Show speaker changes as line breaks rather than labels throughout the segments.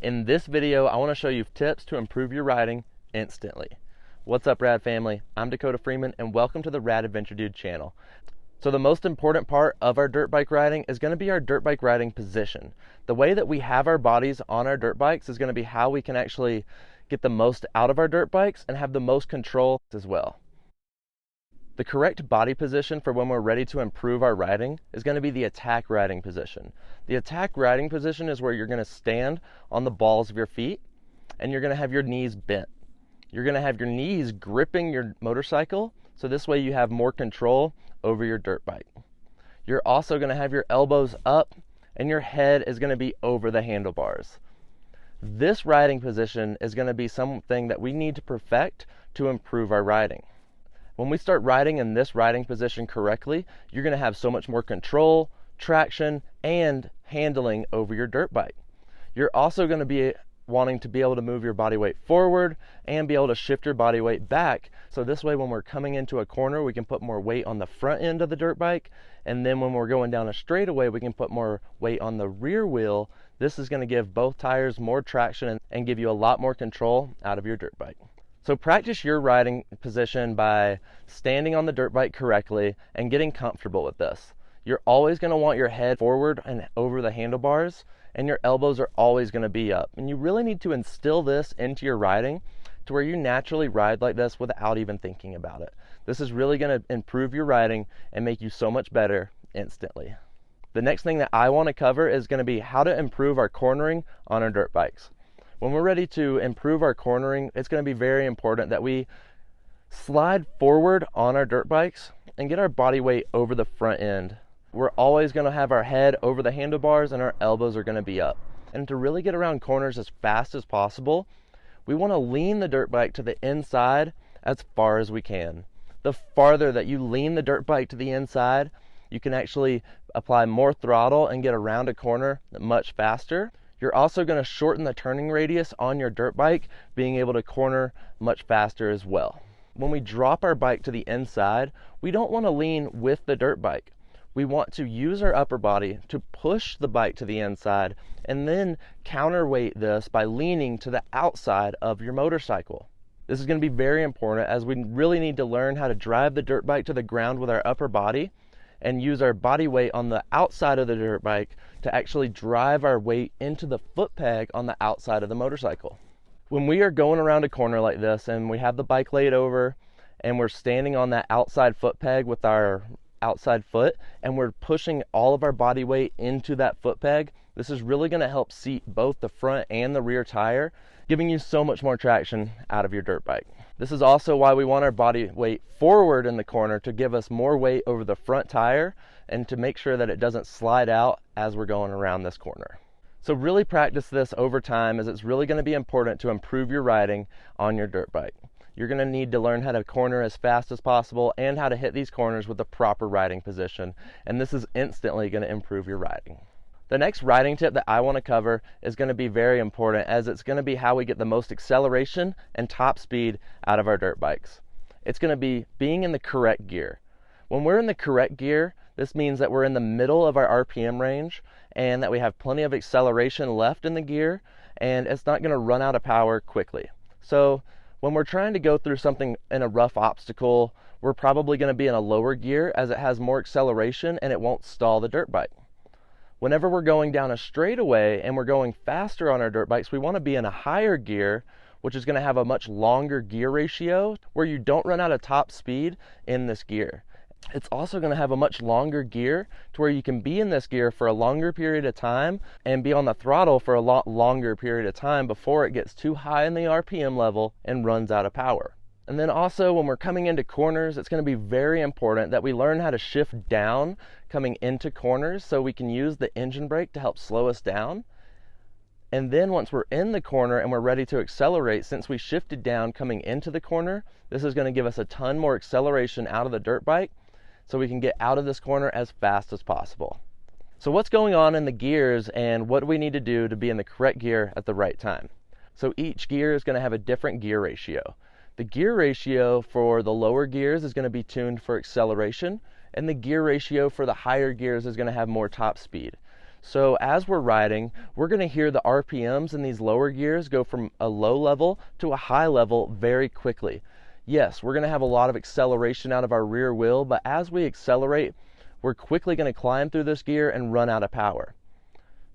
In this video, I want to show you tips to improve your riding instantly. What's up, Rad family? I'm Dakota Freeman, and welcome to the Rad Adventure Dude channel. So the most important part of our dirt bike riding is going to be our dirt bike riding position. The way that we have our bodies on our dirt bikes is going to be how we can actually get the most out of our dirt bikes and have the most control as well. The correct body position for when we're ready to improve our riding is going to be the attack riding position. The attack riding position is where you're going to stand on the balls of your feet and you're going to have your knees bent. You're going to have your knees gripping your motorcycle, so this way you have more control over your dirt bike. You're also going to have your elbows up and your head is going to be over the handlebars. This riding position is going to be something that we need to perfect to improve our riding. When we start riding in this riding position correctly, you're going to have so much more control, traction, and handling over your dirt bike. You're also going to be wanting to be able to move your body weight forward and be able to shift your body weight back. So this way when we're coming into a corner, we can put more weight on the front end of the dirt bike. And then when we're going down a straightaway, we can put more weight on the rear wheel. This is going to give both tires more traction and give you a lot more control out of your dirt bike. So practice your riding position by standing on the dirt bike correctly and getting comfortable with this. You're always going to want your head forward and over the handlebars, and your elbows are always going to be up. And you really need to instill this into your riding to where you naturally ride like this without even thinking about it. This is really going to improve your riding and make you so much better instantly. The next thing that I want to cover is going to be how to improve our cornering on our dirt bikes. When we're ready to improve our cornering, it's going to be very important that we slide forward on our dirt bikes and get our body weight over the front end. We're always going to have our head over the handlebars and our elbows are going to be up. And to really get around corners as fast as possible, we want to lean the dirt bike to the inside as far as we can. The farther that you lean the dirt bike to the inside, you can actually apply more throttle and get around a corner much faster. You're also going to shorten the turning radius on your dirt bike, being able to corner much faster as well. When we drop our bike to the inside, we don't want to lean with the dirt bike. We want to use our upper body to push the bike to the inside and then counterweight this by leaning to the outside of your motorcycle. This is going to be very important as we really need to learn how to drive the dirt bike to the ground with our upper body and use our body weight on the outside of the dirt bike to actually drive our weight into the foot peg on the outside of the motorcycle. When we are going around a corner like this and we have the bike laid over and we're standing on that outside foot peg with our outside foot and we're pushing all of our body weight into that foot peg, this is really going to help seat both the front and the rear tire, giving you so much more traction out of your dirt bike. This is also why we want our body weight forward in the corner to give us more weight over the front tire and to make sure that it doesn't slide out as we're going around this corner. So really practice this over time, as it's really going to be important to improve your riding on your dirt bike. You're going to need to learn how to corner as fast as possible and how to hit these corners with the proper riding position, and this is instantly going to improve your riding. The next riding tip that I want to cover is going to be very important, as it's going to be how we get the most acceleration and top speed out of our dirt bikes. It's going to be being in the correct gear. When we're in the correct gear, this means that we're in the middle of our RPM range and that we have plenty of acceleration left in the gear and it's not going to run out of power quickly. So when we're trying to go through something in a rough obstacle, we're probably going to be in a lower gear as it has more acceleration and it won't stall the dirt bike. Whenever we're going down a straightaway and we're going faster on our dirt bikes, we want to be in a higher gear, which is going to have a much longer gear ratio where you don't run out of top speed in this gear. It's also going to have a much longer gear to where you can be in this gear for a longer period of time and be on the throttle for a lot longer period of time before it gets too high in the RPM level and runs out of power. And then also when we're coming into corners, it's going to be very important that we learn how to shift down coming into corners so we can use the engine brake to help slow us down. And then once we're in the corner and we're ready to accelerate, since we shifted down coming into the corner, this is going to give us a ton more acceleration out of the dirt bike so we can get out of this corner as fast as possible. So what's going on in the gears and what do we need to do to be in the correct gear at the right time? So each gear is going to have a different gear ratio. The gear ratio for the lower gears is going to be tuned for acceleration, and the gear ratio for the higher gears is going to have more top speed. So as we're riding, we're going to hear the RPMs in these lower gears go from a low level to a high level very quickly. Yes, we're going to have a lot of acceleration out of our rear wheel, but as we accelerate, we're quickly going to climb through this gear and run out of power.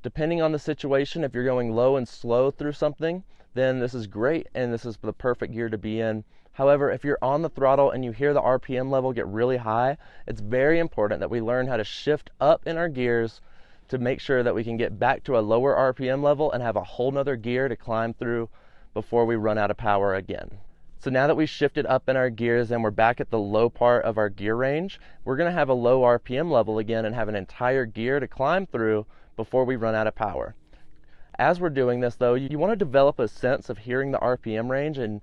Depending on the situation, if you're going low and slow through something, then this is great and this is the perfect gear to be in. However, if you're on the throttle and you hear the RPM level get really high, it's very important that we learn how to shift up in our gears to make sure that we can get back to a lower RPM level and have a whole nother gear to climb through before we run out of power again. So now that we've shifted up in our gears and we're back at the low part of our gear range, we're going to have a low RPM level again and have an entire gear to climb through before we run out of power. As we're doing this though, you want to develop a sense of hearing the RPM range, and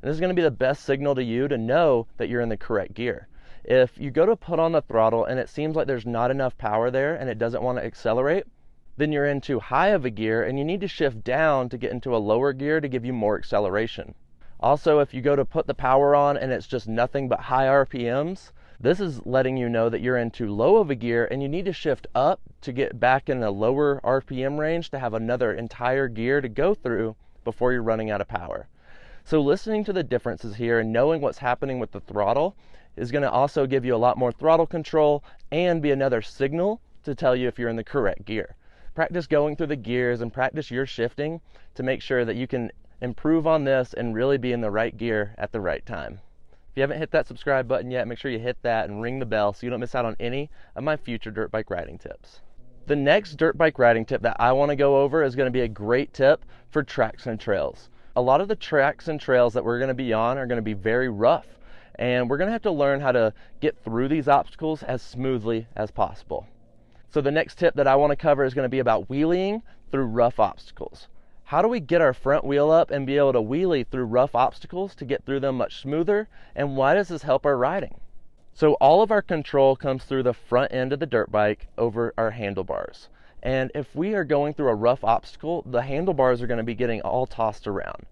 this is going to be the best signal to you to know that you're in the correct gear. If you go to put on the throttle and it seems like there's not enough power there and it doesn't want to accelerate, then you're in too high of a gear and you need to shift down to get into a lower gear to give you more acceleration. Also, if you go to put the power on and it's just nothing but high RPMs, this is letting you know that you're in too low of a gear and you need to shift up to get back in a lower RPM range to have another entire gear to go through before you're running out of power. So listening to the differences here and knowing what's happening with the throttle is going to also give you a lot more throttle control and be another signal to tell you if you're in the correct gear. Practice going through the gears and practice your shifting to make sure that you can improve on this and really be in the right gear at the right time. If you haven't hit that subscribe button yet, make sure you hit that and ring the bell so you don't miss out on any of my future dirt bike riding tips. The next dirt bike riding tip that I want to go over is going to be a great tip for tracks and trails. A lot of the tracks and trails that we're going to be on are going to be very rough, and we're going to have to learn how to get through these obstacles as smoothly as possible. So the next tip that I want to cover is going to be about wheeling through rough obstacles. How do we get our front wheel up and be able to wheelie through rough obstacles to get through them much smoother? And why does this help our riding? So all of our control comes through the front end of the dirt bike over our handlebars. And if we are going through a rough obstacle, the handlebars are going to be getting all tossed around,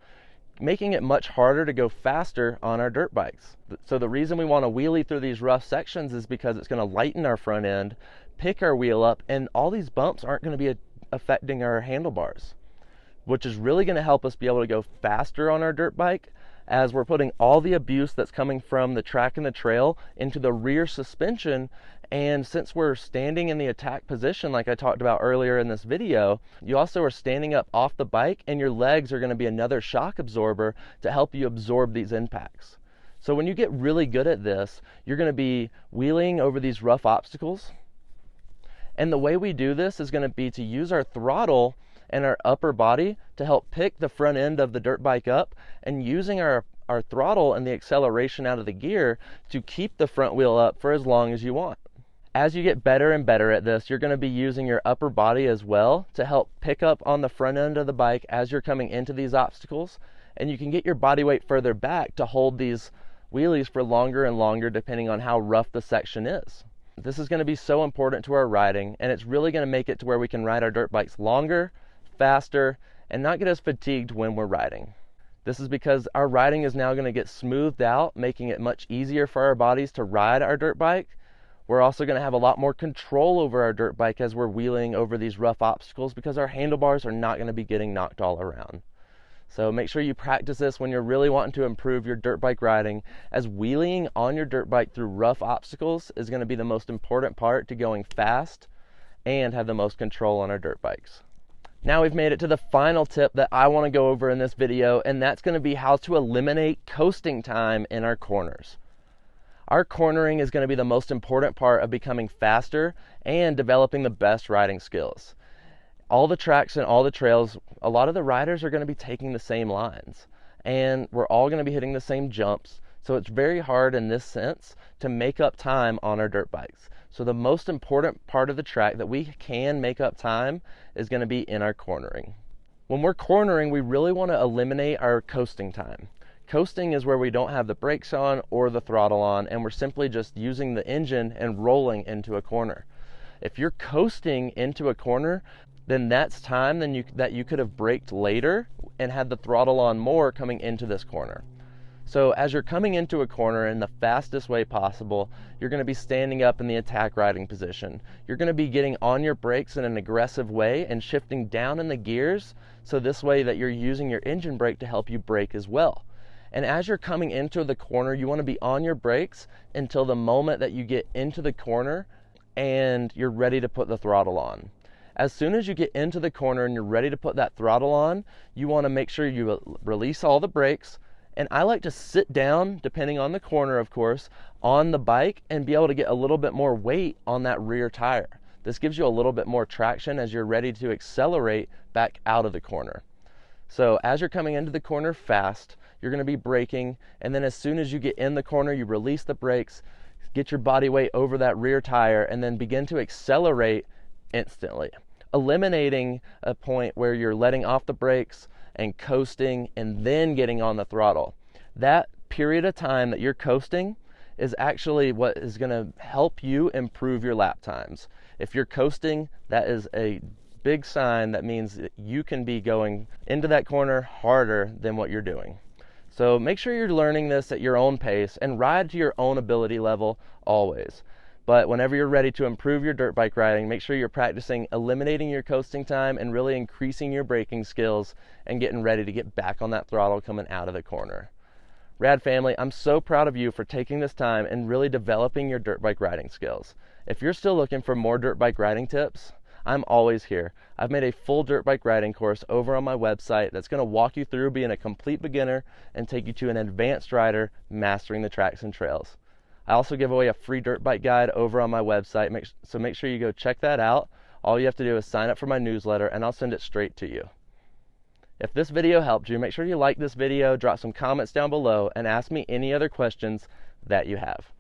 making it much harder to go faster on our dirt bikes. So the reason we want to wheelie through these rough sections is because it's going to lighten our front end, pick our wheel up, and all these bumps aren't going to be affecting our handlebars, which is really going to help us be able to go faster on our dirt bike as we're putting all the abuse that's coming from the track and the trail into the rear suspension. And since we're standing in the attack position, like I talked about earlier in this video, you also are standing up off the bike and your legs are going to be another shock absorber to help you absorb these impacts. So when you get really good at this, you're going to be wheeling over these rough obstacles. And the way we do this is going to be to use our throttle and our upper body to help pick the front end of the dirt bike up, and using our throttle and the acceleration out of the gear to keep the front wheel up for as long as you want. As you get better and better at this, you're going to be using your upper body as well to help pick up on the front end of the bike as you're coming into these obstacles, and you can get your body weight further back to hold these wheelies for longer and longer depending on how rough the section is. This is going to be so important to our riding, and it's really going to make it to where we can ride our dirt bikes longer, faster, and not get as fatigued when we're riding. This is because our riding is now going to get smoothed out, making it much easier for our bodies to ride our dirt bike. We're also going to have a lot more control over our dirt bike as we're wheeling over these rough obstacles because our handlebars are not going to be getting knocked all around. So make sure you practice this when you're really wanting to improve your dirt bike riding, as wheeling on your dirt bike through rough obstacles is going to be the most important part to going fast and have the most control on our dirt bikes. Now we've made it to the final tip that I want to go over in this video, and that's going to be how to eliminate coasting time in our corners. Our cornering is going to be the most important part of becoming faster and developing the best riding skills. All the tracks and all the trails, a lot of the riders are going to be taking the same lines, and we're all going to be hitting the same jumps. So it's very hard in this sense to make up time on our dirt bikes. So the most important part of the track that we can make up time is going to be in our cornering. When we're cornering, we really want to eliminate our coasting time. Coasting is where we don't have the brakes on or the throttle on, and we're simply just using the engine and rolling into a corner. If you're coasting into a corner, then that's time that you could have braked later and had the throttle on more coming into this corner. So as you're coming into a corner in the fastest way possible, you're going to be standing up in the attack riding position. You're going to be getting on your brakes in an aggressive way and shifting down in the gears, so this way that you're using your engine brake to help you brake as well. And as you're coming into the corner, you want to be on your brakes until the moment that you get into the corner and you're ready to put the throttle on. As soon as you get into the corner and you're ready to put that throttle on, you want to make sure you release all the brakes. And I like to sit down, depending on the corner of course, on the bike and be able to get a little bit more weight on that rear tire. This gives you a little bit more traction as you're ready to accelerate back out of the corner. So as you're coming into the corner fast, you're going to be braking, and then as soon as you get in the corner, you release the brakes, get your body weight over that rear tire, and then begin to accelerate instantly, eliminating a point where you're letting off the brakes and coasting and then getting on the throttle. That period of time that you're coasting is actually what is going to help you improve your lap times. If you're coasting, that is a big sign that means that you can be going into that corner harder than what you're doing. So make sure you're learning this at your own pace and ride to your own ability level always. But whenever you're ready to improve your dirt bike riding, make sure you're practicing eliminating your coasting time and really increasing your braking skills and getting ready to get back on that throttle coming out of the corner. Rad family, I'm so proud of you for taking this time and really developing your dirt bike riding skills. If you're still looking for more dirt bike riding tips, I'm always here. I've made a full dirt bike riding course over on my website that's going to walk you through being a complete beginner and take you to an advanced rider mastering the tracks and trails. I also give away a free dirt bike guide over on my website, so make sure you go check that out. All you have to do is sign up for my newsletter and I'll send it straight to you. If this video helped you, make sure you like this video, drop some comments down below, and ask me any other questions that you have.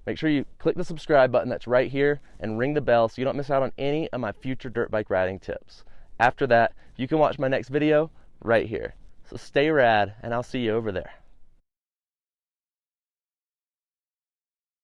Make sure you click the subscribe button that's right here and ring the bell so you don't miss out on any of my future dirt bike riding tips. After that, you can watch my next video right here. So stay rad, and I'll see you over there.